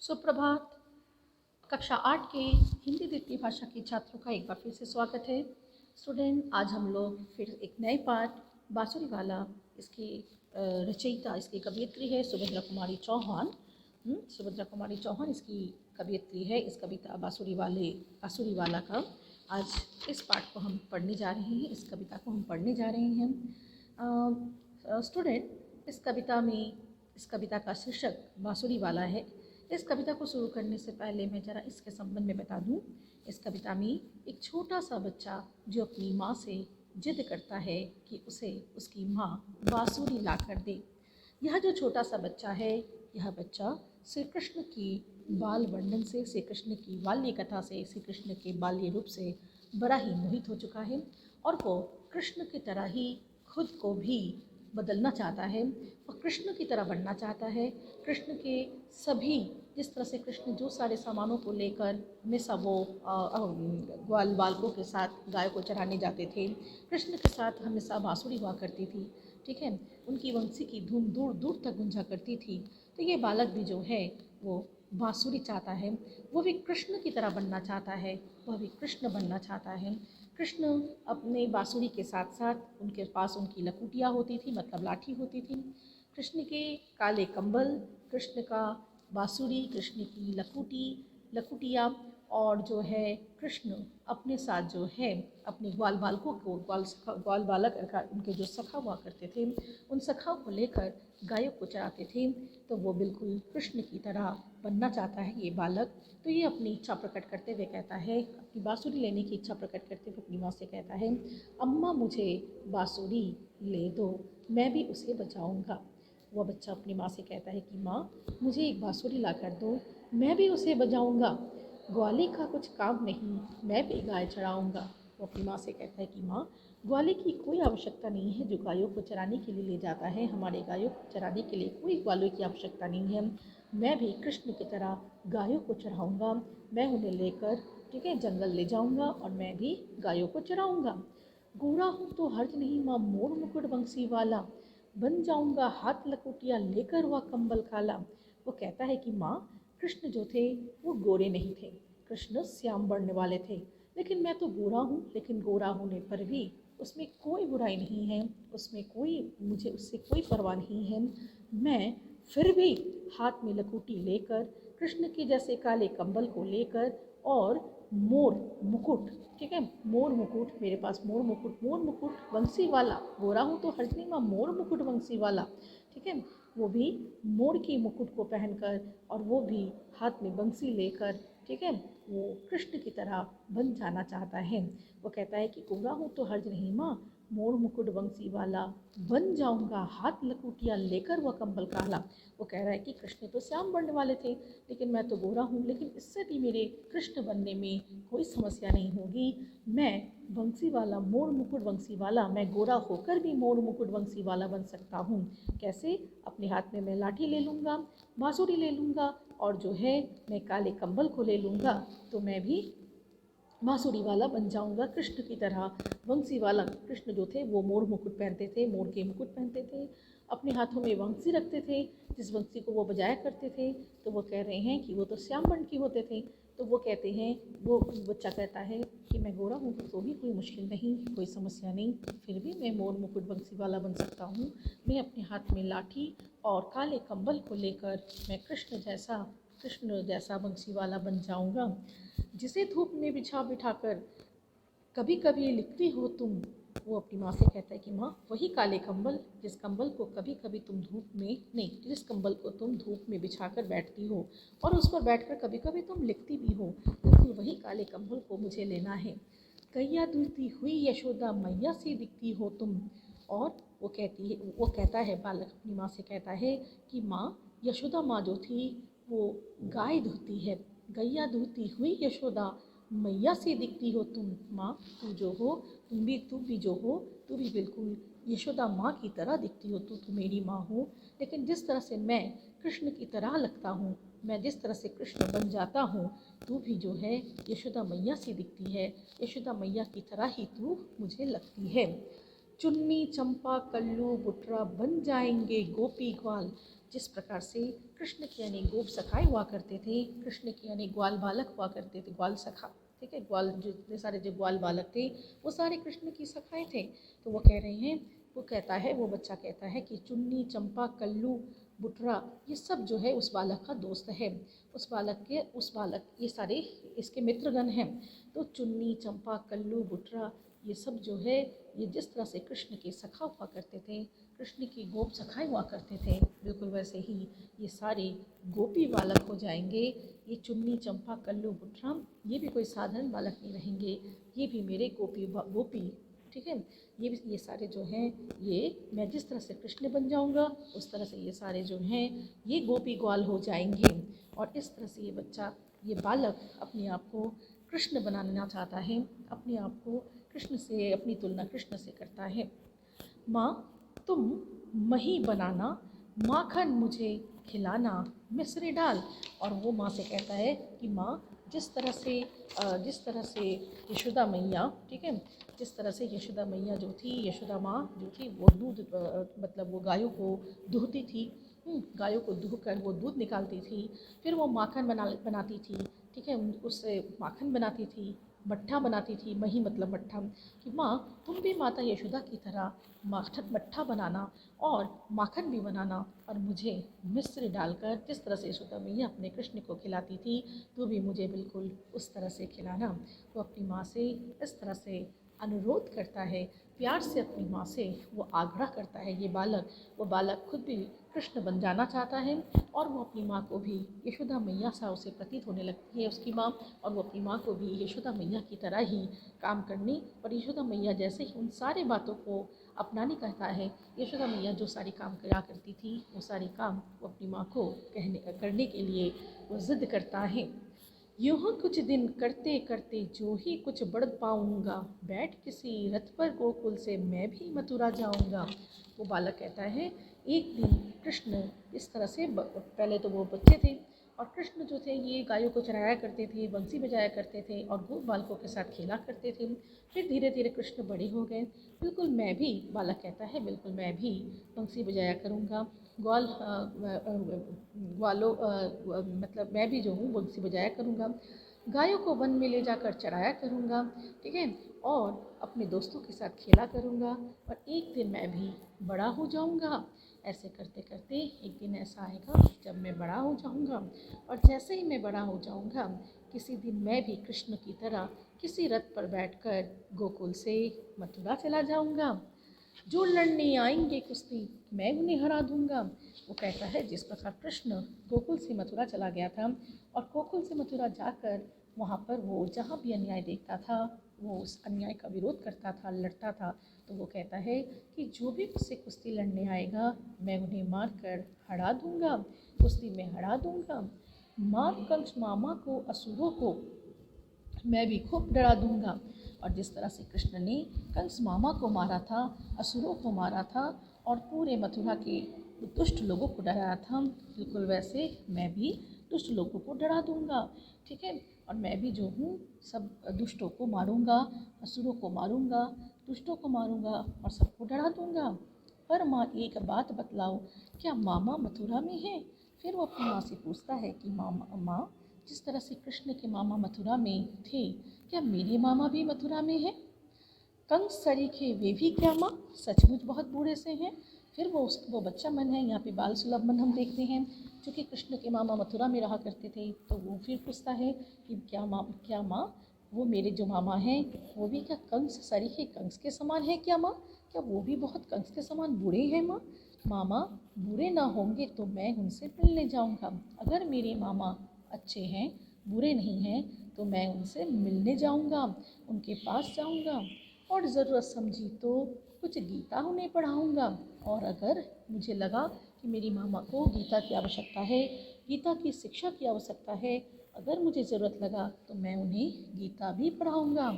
सुप्रभात। कक्षा 8 के हिंदी द्वितीय भाषा के छात्रों का एक बार फिर से स्वागत है। स्टूडेंट, आज हम लोग फिर एक नए पाठ बांसुरी वाला, इसकी रचयिता, इसकी कवयित्री है सुभद्रा कुमारी चौहान। सुभद्रा कुमारी चौहान इसकी कवयित्री है। इस कविता बांसुरी वाला का आज इस पाठ को हम पढ़ने जा रहे हैं, इस कविता को हम पढ़ने जा रहे हैं। स्टूडेंट, इस कविता का शीर्षक बांसुरी वाला है। इस कविता को शुरू करने से पहले मैं ज़रा इसके संबंध में बता दूं। इस कविता में एक छोटा सा बच्चा जो अपनी माँ से जिद करता है कि उसे उसकी माँ बांसुरी ला कर दे। यह जो छोटा सा बच्चा है, यह बच्चा श्री कृष्ण की बाल वर्णन से, श्री कृष्ण की बाल्य कथा से, श्री कृष्ण के बाल्य रूप से बड़ा ही मोहित हो चुका है और वो कृष्ण की तरह ही खुद को भी बदलना चाहता है और कृष्ण की तरह बनना चाहता है। कृष्ण के सभी, जिस तरह से कृष्ण जो सारे सामानों को लेकर हमेशा वो ग्वाल बालकों के साथ गाय को चराने जाते थे, कृष्ण के साथ हमेशा बांसुरी हुआ करती थी, ठीक है, उनकी वंशी की धुन दूर दूर तक गूंजा करती थी। तो ये बालक भी जो है वो बांसुरी चाहता है, वो भी कृष्ण की तरह बनना चाहता है, वह भी कृष्ण बनना चाहता है। कृष्ण अपने बांसुरी के साथ साथ उनके पास उनकी लकुटियाँ होती थी, मतलब लाठी होती थी। कृष्ण के काले कंबल, कृष्ण का बांसुरी, कृष्ण की लकुटियाँ, और जो है कृष्ण अपने साथ जो है अपने ग्वाल बालकों को, ग्वाल बालक उनके जो सखा हुआ करते थे, उन सखाओं को लेकर गायों को चराते थे। तो वो बिल्कुल कृष्ण की तरह बनना चाहता है ये बालक। तो ये अपनी इच्छा प्रकट करते हुए कहता है, अपनी बांसुरी लेने की इच्छा प्रकट करते हुए अपनी माँ से कहता है, अम्मा मुझे बांसुरी ले दो, मैं भी उसे बजाऊंगा। वह बच्चा अपनी माँ से कहता है कि माँ मुझे एक बांसुरी ला कर दो, मैं भी उसे बजाऊंगा। ग्वाले का कुछ काम नहीं, मैं भी गाय चराऊंगा। वो अपनी माँ से कहता है कि माँ ग्वाले की कोई आवश्यकता नहीं है, जो गायों को चराने के लिए ले जाता है, हमारे गायों को चराने के लिए कोई ग्वालों की आवश्यकता नहीं है। मैं भी कृष्ण की तरह गायों को चराऊंगा, मैं उन्हें लेकर, ठीक है, जंगल ले जाऊंगा और मैं भी गायों को चराऊंगा। गोरा हूँ तो हर्ज नहीं माँ, मोर मुकुट बंसी वाला, बन जाऊंगा हाथ लकुटिया लेकर वह कंबल काला। वो कहता है कि माँ कृष्ण जो थे वो गोरे नहीं थे, कृष्ण श्याम वर्ण वाले थे, लेकिन मैं तो गोरा हूँ, लेकिन गोरा होने पर भी उसमें कोई बुराई नहीं है, उसमें कोई, मुझे उससे कोई परवाह नहीं है। मैं फिर भी हाथ में लकुटी लेकर, कृष्ण के जैसे काले कंबल को लेकर और मोर मुकुट, ठीक है, मोर मुकुट, मेरे पास मोर मुकुट वंशी वाला, गोरा हूँ तो हर्ज नहीं माँ, मोर मुकुट वंशी वाला, ठीक है, वो भी मोर की मुकुट को पहनकर और वो भी हाथ में बंसी लेकर, ठीक है, वो कृष्ण की तरह बन जाना चाहता है। वो कहता है कि गोरा हूँ तो हर्ज नहीं माँ, मोर मुकुट वंशी वाला, बन जाऊंगा हाथ लकुटिया लेकर वह कंबल काला। वो कह रहा है कि कृष्ण तो श्याम वर्ण वाले थे, लेकिन मैं तो गोरा हूँ, लेकिन इससे भी मेरे कृष्ण बनने में कोई समस्या नहीं होगी। मैं वंशी वाला, मोर मुकुट वंशी वाला, मैं गोरा होकर भी मोर मुकुट वंशी वाला बन सकता हूँ। कैसे? अपने हाथ में मैं लाठी ले लूँगा, बांसुरी ले लूँगा और जो है मैं काले कंबल को ले लूँगा, तो मैं भी बांसुरी वाला बन जाऊंगा कृष्ण की तरह। वंशी वाला कृष्ण जो थे वो मोर मुकुट पहनते थे, मोर के मुकुट पहनते थे, अपने हाथों में वंशी रखते थे, जिस वंशी को वो बजाया करते थे। तो वो कह रहे हैं कि वो तो श्याम वर्ण के होते थे। तो वो कहते हैं, वो बच्चा कहता है कि मैं गोरा हूँ तो भी कोई मुश्किल नहीं, कोई समस्या नहीं, फिर भी मैं मोर मुकुट वंशी वाला बन सकता हूँ। मैं अपने हाथ में लाठी और काले कंबल को लेकर मैं कृष्ण जैसा वंशी वाला बन जाऊँगा। जिसे धूप में बिठाकर कभी कभी लिखती हो तुम। वो अपनी माँ से कहता है कि माँ वही काले कंबल, जिस कंबल को कभी कभी तुम धूप में नहीं, जिस कंबल को तुम धूप में बिछाकर बैठती हो और उस पर बैठकर कभी कभी तुम लिखती भी हो, बिल्कुल वही काले कंबल को मुझे लेना है। गैया दूधती हुई यशोदा मैया सी दिखती हो तुम। और वो कहता है, बालक अपनी माँ से कहता है कि माँ यशोदा माँ जो थी वो गाय धोती है, गैया दूधती हुई यशोदा मैया से दिखती हो तुम। माँ तू जो हो, तू भी जो हो, तू भी बिल्कुल यशोदा माँ की तरह दिखती हो, तू मेरी माँ हो। लेकिन जिस तरह से मैं कृष्ण की तरह लगता हूँ, मैं जिस तरह से कृष्ण बन जाता हूँ, तू भी जो है यशोदा मैया से दिखती है, यशोदा मैया की तरह ही तू मुझे लगती है। चुन्नी चंपा कल्लू बुटरा बन जाएंगे गोपी ग्वाल, जिस प्रकार से कृष्ण के अनेक गोप सखाए हुआ करते थे, कृष्ण के अनेक ग्वाल बालक हुआ करते थे, ग्वाल सखा, ठीक है, ग्वाल जो इतने सारे जो ग्वाल बालक थे वो सारे कृष्ण की सखाएँ थे। तो वो कह रहे हैं, वो कहता है, वो बच्चा कहता है कि चुन्नी, चंपा, कल्लू, बुटरा, ये सब जो है उस बालक का दोस्त है। उस बालक ये सारे इसके मित्रगण हैं। तो चुन्नी, चंपा, कल्लू, बुटरा, ये सब जो है, ये जिस तरह से कृष्ण के सखा हुआ करते थे, कृष्ण की गोप सखाए हुआ करते थे, बिल्कुल वैसे ही ये सारे गोपी बालक हो जाएंगे। ये चुन्नी, चंपा, कल्लू, बुटरा, ये भी कोई साधारण बालक नहीं रहेंगे, ये भी मेरे गोपी, ठीक है। ये सारे जो हैं, ये मैं जिस तरह से कृष्ण बन जाऊंगा उस तरह से ये सारे जो हैं ये गोपी ग्वाल हो जाएंगे। और इस तरह से ये बच्चा, ये बालक अपने आप को कृष्ण बनाना चाहता है, अपने आप को कृष्ण से, अपनी तुलना कृष्ण से करता है। माँ तुम मही बनाना, माखन मुझे खिलाना, मिश्री डाल। और वो माँ से कहता है कि माँ जिस तरह से यशोदा मैया, ठीक है, जिस तरह से यशोदा मैया जो थी, यशोदा माँ जो थी, वो दूध मतलब वो गायों को दूहती थी, गायों को दूह कर वो दूध निकालती थी, फिर वो माखन बनाती थी, ठीक है, उससे माखन बनाती थी, मट्ठा बनाती थी, मही मतलब मट्ठा, कि माँ तुम भी माता यशोदा की तरह मट्ठा बनाना और माखन भी बनाना, और मुझे मिश्र डालकर जिस तरह से यशोदा मैया अपने कृष्ण को खिलाती थी, तो भी मुझे बिल्कुल उस तरह से खिलाना। वो अपनी माँ से इस तरह से अनुरोध करता है, प्यार से अपनी माँ से वो आग्रह करता है। वो बालक खुद भी कृष्ण बन जाना चाहता है, और वो अपनी माँ को भी यशोदा मैया सा उसे प्रतीत होने लगती है उसकी माँ, और वो अपनी माँ को भी यशोदा मैया की तरह ही काम करने और यशोदा मैया जैसे ही उन सारी बातों को अपनाने कहता है। यशोदा मैया जो सारी काम करा करती थी, वो सारी काम वो अपनी माँ को करने के लिए वो ज़िद करता है। यूँ कुछ दिन करते करते जो ही कुछ बढ़ पाऊँगा, बैठ किसी रथ पर गोकुल से मैं भी मथुरा जाऊँगा। वो बालक कहता है, एक दिन कृष्ण इस तरह से पहले तो वो बच्चे थे, और कृष्ण जो थे ये गायों को चराया करते थे, बंसी बजाया करते थे और गोप बालकों के साथ खेला करते थे। फिर धीरे धीरे कृष्ण बड़े हो गए। बिल्कुल मैं भी, बालक कहता है, बिल्कुल मैं भी बंसी बजाया करूँगा, मतलब मैं भी जो हूँ बंसी बजाया करूँगा, गायों को वन में ले जाकर चराया करूँगा, ठीक है, और अपने दोस्तों के साथ खेला करूँगा, और एक दिन मैं भी बड़ा हो जाऊँगा। ऐसे करते करते एक दिन ऐसा आएगा जब मैं बड़ा हो जाऊँगा, और जैसे ही मैं बड़ा हो जाऊँगा, किसी दिन मैं भी कृष्ण की तरह किसी रथ पर बैठकर गोकुल से मथुरा चला जाऊँगा। जो लड़ने आएंगे कुश्ती मैं उन्हें हरा दूंगा। वो कहता है, जिस प्रकार कृष्ण गोकुल से मथुरा चला गया था, और गोकुल से मथुरा जाकर वहाँ पर वो जहाँ भी अन्याय देखता था वो उस अन्याय का विरोध करता था, लड़ता था। तो वो कहता है कि जो भी मुझसे कुश्ती लड़ने आएगा मैं उन्हें मार कर हरा दूंगा, कुश्ती में हरा दूंगा। मार कंस मामा को, असुरों को मैं भी खूब डरा दूंगा। और जिस तरह से कृष्ण ने कंस मामा को मारा था, असुरों को मारा था, और पूरे मथुरा के दुष्ट लोगों को डराया था, बिल्कुल वैसे मैं भी दुष्ट लोगों को डरा दूंगा, ठीक है। और मैं भी जो हूँ सब दुष्टों को मारूंगा, असुरों को मारूंगा, दुष्टों को मारूंगा और सबको डरा दूंगा। पर माँ एक बात बतलाओ, क्या मामा मथुरा में है? फिर वो अपनी माँ से पूछता है कि माँ, जिस तरह से कृष्ण के मामा मथुरा में थे, क्या मेरे मामा भी मथुरा में हैं? कंस सरीखे वे भी क्या माँ सचमुच बहुत बूढ़े से हैं? फिर वो बच्चा मन है, यहाँ पे बाल सुलभ मन हम देखते हैं, क्योंकि कृष्ण के मामा मथुरा में रहा करते थे। तो वो फिर पूछता है कि क्या माँ वो मेरे जो मामा हैं वो भी क्या कंस सरीखे, कंस के समान है क्या माँ? क्या वो भी बहुत कंस के समान बूढ़े हैं माँ? मामा बूढ़े ना होंगे तो मैं उनसे मिलने जाऊँगा। अगर मेरे मामा अच्छे हैं, बुरे नहीं हैं, तो मैं उनसे मिलने जाऊँगा, उनके पास जाऊँगा, और ज़रूरत समझी तो कुछ गीता उन्हें पढ़ाऊँगा। और अगर मुझे लगा कि मेरी मामा को गीता की आवश्यकता है, गीता की शिक्षा की आवश्यकता है, अगर मुझे ज़रूरत लगा तो मैं उन्हें गीता भी पढ़ाऊँगा।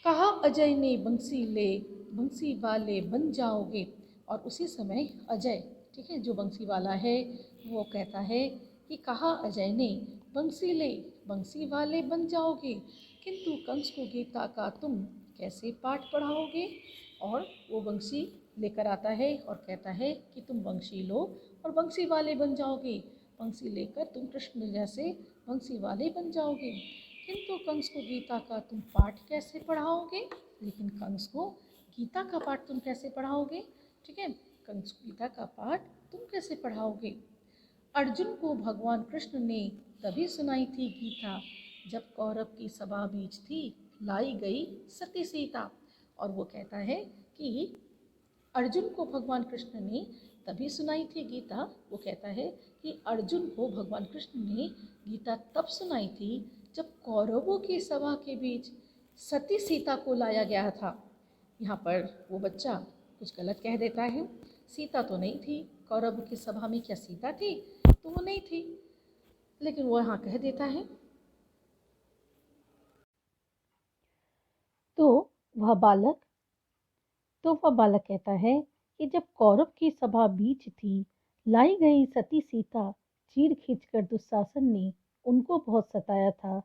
कहा अजय ने बंसी वाले बन जाओगे। और उसी समय अजय, ठीक है, जो बंसी वाला है, वो कहता है कि कहा अजय ने, बंसी वाले बन जाओगे, किंतु कंस को गीता का तुम कैसे पाठ पढ़ाओगे? और वो बंसी लेकर आता है और कहता है कि तुम बंसी लो और बंसी वाले बन जाओगे, बंसी लेकर तुम कृष्ण जैसे बंसी वाले बन जाओगे। किंतु कंस को गीता का तुम पाठ कैसे पढ़ाओगे? लेकिन कंस को गीता का पाठ तुम कैसे पढ़ाओगे? ठीक है, कंस को गीता का पाठ तुम कैसे पढ़ाओगे? अर्जुन को भगवान कृष्ण ने तभी सुनाई थी गीता जब कौरव की सभा बीच थी लाई गई सती सीता। और वो कहता है कि अर्जुन को भगवान कृष्ण ने तभी सुनाई थी गीता। वो कहता है कि अर्जुन को भगवान कृष्ण ने गीता तब सुनाई थी जब कौरवों की सभा के बीच सती सीता को लाया गया था। यहाँ पर वो बच्चा कुछ गलत कह देता है। सीता तो नहीं थी, कौरव की सभा में क्या सीता थी? तो वो नहीं थी, लेकिन वो यहाँ कह देता है। तो वह बालक कहता है कि जब कौरव की सभा बीच थी लाई गई सती सीता, चीर खींचकर दुशासन ने उनको बहुत सताया था,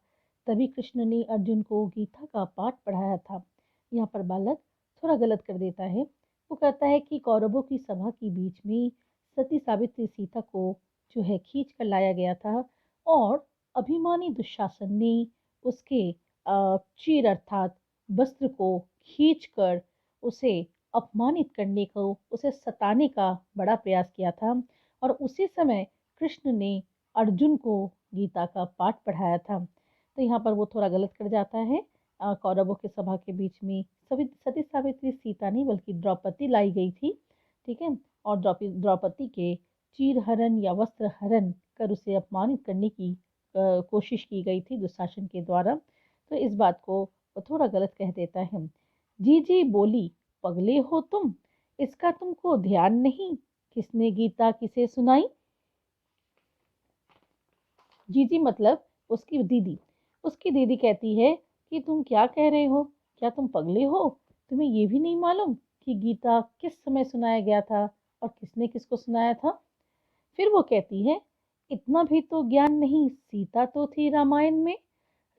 तभी कृष्ण ने अर्जुन को गीता का पाठ पढ़ाया था। यहाँ पर बालक थोड़ा गलत कर देता है। वो कहता है कि कौरवों की सभा के बीच में सती सावित्री सीता को जो है खींच कर लाया गया था और अभिमानी दुशासन ने उसके चीर अर्थात वस्त्र को खींचकर उसे अपमानित करने को, उसे सताने का बड़ा प्रयास किया था। और उसी समय कृष्ण ने अर्जुन को गीता का पाठ पढ़ाया था। तो यहाँ पर वो थोड़ा गलत कर जाता है। कौरवों के सभा के बीच में सती सावित्री सीता नहीं बल्कि द्रौपदी लाई गई थी। ठीक है, और द्रौपदी के चीर हरण या वस्त्र हरण कर उसे अपमानित करने की कोशिश की गई थी दुशासन के द्वारा। तो इस बात को वो थोड़ा गलत कह देता है। जी बोली, पगले हो तुम, इसका तुमको ध्यान नहीं, किसने गीता किसे सुनाई? जीजी मतलब उसकी दीदी। उसकी दीदी कहती है कि तुम क्या कह रहे हो? क्या तुम पगले हो? तुम्हें ये भी नहीं मालूम कि गीता किस समय सुनाया गया था और किसने किसको सुनाया था? फिर वो कहती है, इतना भी तो ज्ञान नहीं, सीता तो थी रामायण में,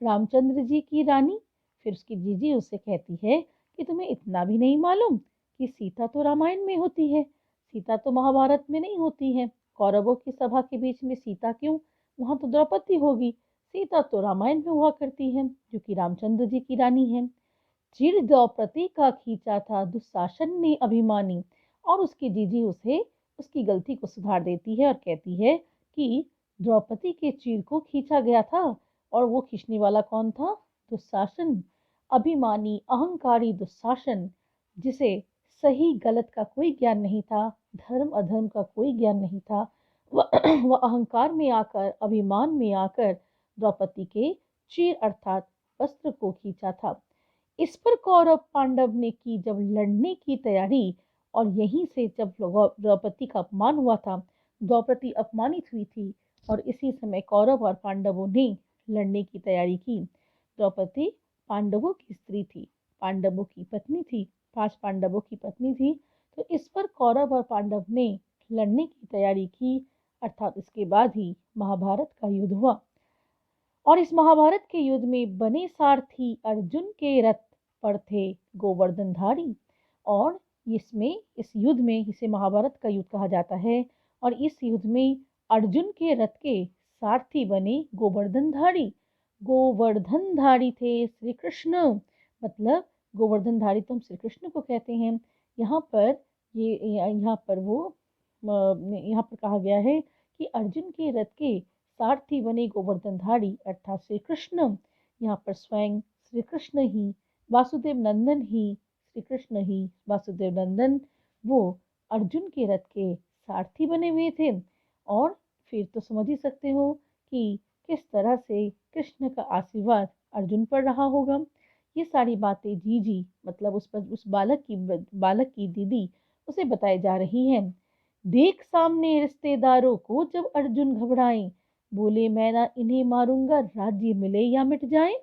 रामचंद्र जी की रानी। फिर उसकी जीजी उससे कहती है कि तुम्हें इतना भी नहीं मालूम कि सीता तो रामायण में होती है, सीता तो महाभारत में नहीं होती है। कौरवों की सभा के बीच में सीता क्यों? वहां तो द्रौपदी होगी। सीता तो रामायण में हुआ करती है जो कि रामचंद्र जी की रानी है। चिर द्रौपदी का खींचा था दुशासन ने अभिमानी। और उसकी जीजी उसे उसकी गलती को सुधार देती है और कहती है कि द्रौपदी के चीर को खींचा गया था और वो खींचने वाला कौन था? दुशासन, अभिमानी अहंकारी दुशासन, जिसे सही गलत का कोई ज्ञान नहीं था, धर्म अधर्म का कोई ज्ञान नहीं था। वह अहंकार में आकर, अभिमान में आकर द्रौपदी के चीर अर्थात वस्त्र को खींचा था। इस पर कौरव पांडव ने की जब लड़ने की तैयारी, और यहीं से जब द्रौपदी का अपमान हुआ था, द्रौपदी अपमानित हुई थी और इसी समय कौरव और पांडवों ने लड़ने की तैयारी की। द्रौपदी पांडवों की स्त्री थी, पांडवों की पत्नी थी, 5 पांडवों की पत्नी थी। तो इस पर कौरव और पांडव ने लड़ने की तैयारी की, अर्थात इसके बाद ही महाभारत का युद्ध हुआ। और इस महाभारत के युद्ध में बने सारथी अर्जुन के रथ पर थे गोवर्धनधारी। और इस युद्ध में इसे महाभारत का युद्ध कहा जाता है। और इस युद्ध में अर्जुन के रथ के सारथी बने गोवर्धनधारी। गोवर्धनधारी थे श्री कृष्ण, मतलब गोवर्धनधारी तो हम श्री कृष्ण को कहते हैं। यहाँ पर यहाँ पर कहा गया है कि अर्जुन के रथ के सारथी बने गोवर्धनधारी अर्थात श्री कृष्ण। यहाँ पर स्वयं श्री कृष्ण ही, वासुदेव नंदन ही, श्री कृष्ण ही वासुदेव नंदन वो अर्जुन के रथ के सारथी बने हुए थे। और फिर तो समझ ही सकते हो कि किस तरह से कृष्ण का आशीर्वाद अर्जुन पर रहा होगा। ये सारी बातें जीजी मतलब उस बालक की दीदी उसे बताई जा रही हैं। देख सामने रिश्तेदारों को जब अर्जुन घबराए, बोले मैं ना इन्हें मारूंगा, राज्य मिले या मिट जाए।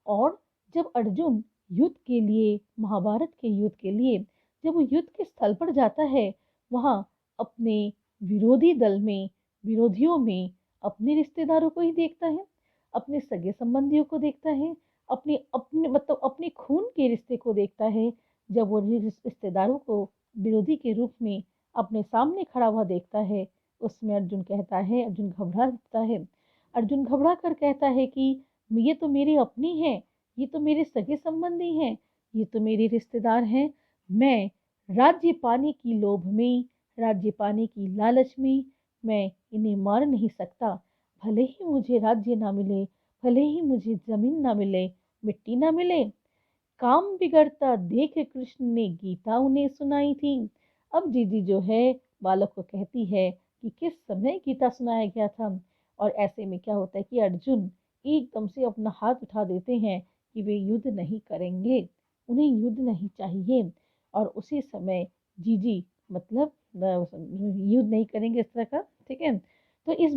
और जब अर्जुन युद्ध के लिए, महाभारत के युद्ध के लिए जब वो युद्ध के स्थल पर जाता है, वहां अपने विरोधी दल में, विरोधियों में अपने रिश्तेदारों को ही देखता है, अपने सगे संबंधियों को देखता है, अपने अपने मतलब अपने खून के रिश्ते को देखता है। जब वो रिश्तेदारों को विरोधी के रूप में अपने सामने खड़ा हुआ देखता है, उसमें अर्जुन कहता है, अर्जुन घबरा जाता है। अर्जुन घबरा कर कहता है कि ये तो मेरी अपनी है, ये तो मेरे सगे संबंधी हैं, ये तो मेरे रिश्तेदार हैं। मैं राज्य पाने की लोभ में, राज्य पाने की लालच में मैं इन्हें मार नहीं सकता। भले ही मुझे राज्य ना मिले, भले ही मुझे जमीन ना मिले, मिट्टी ना मिले, काम बिगड़ता देख कृष्ण ने गीता उन्हें सुनाई थी। अब जीजी जो है बालक को कहती है कि किस समय गीता सुनाया गया था। और ऐसे में क्या होता है कि अर्जुन एकदम से अपना हाथ उठा देते हैं कि वे युद्ध नहीं करेंगे, उन्हें युद्ध नहीं चाहिए। और उसी समय जीजी मतलब युद्ध नहीं करेंगे इस तरह का, ठीक है। तो इस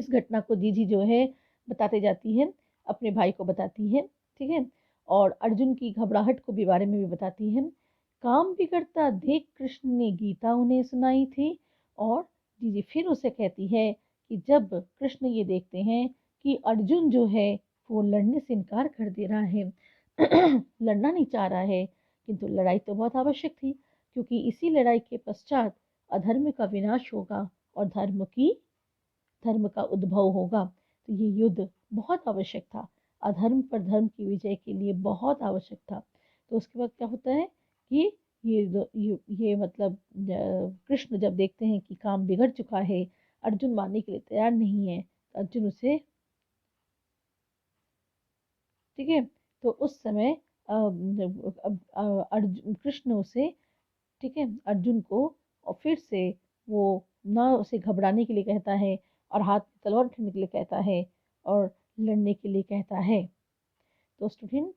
घटना को जीजी जो है बताते जाती है, अपने भाई को बताती है, ठीक है। और अर्जुन की घबराहट को भी बारे में भी बताती है। काम बिगड़ता देख कृष्ण ने गीता उन्हें सुनाई थी। और जीजी फिर उसे कहती है कि जब कृष्ण ये देखते हैं कि अर्जुन जो है वो लड़ने से इनकार कर दे रहा है, लड़ना नहीं चाह रहा है, किंतु लड़ाई तो बहुत आवश्यक थी, क्योंकि इसी लड़ाई के पश्चात अधर्म का विनाश होगा और धर्म का उद्भव होगा। तो ये युद्ध बहुत आवश्यक था, अधर्म पर धर्म की विजय के लिए बहुत आवश्यक था। तो उसके बाद क्या होता है कि ये मतलब कृष्ण जब देखते हैं कि काम बिगड़ चुका है, अर्जुन मानने के लिए तैयार नहीं है, तो अर्जुन उसे, ठीक है, तो उस समय अर्जुन कृष्ण उसे, ठीक है, अर्जुन को और फिर से वो ना उसे घबराने के लिए कहता है और हाथ में तलवार उठाने के लिए कहता है और लड़ने के लिए कहता है। तो स्टूडेंट,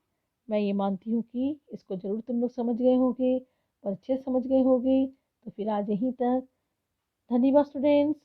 मैं ये मानती हूँ कि इसको ज़रूर तुम लोग समझ गए होंगे और अच्छे से समझ गए होंगे। तो फिर आज यहीं तक। धन्यवाद स्टूडेंट्स।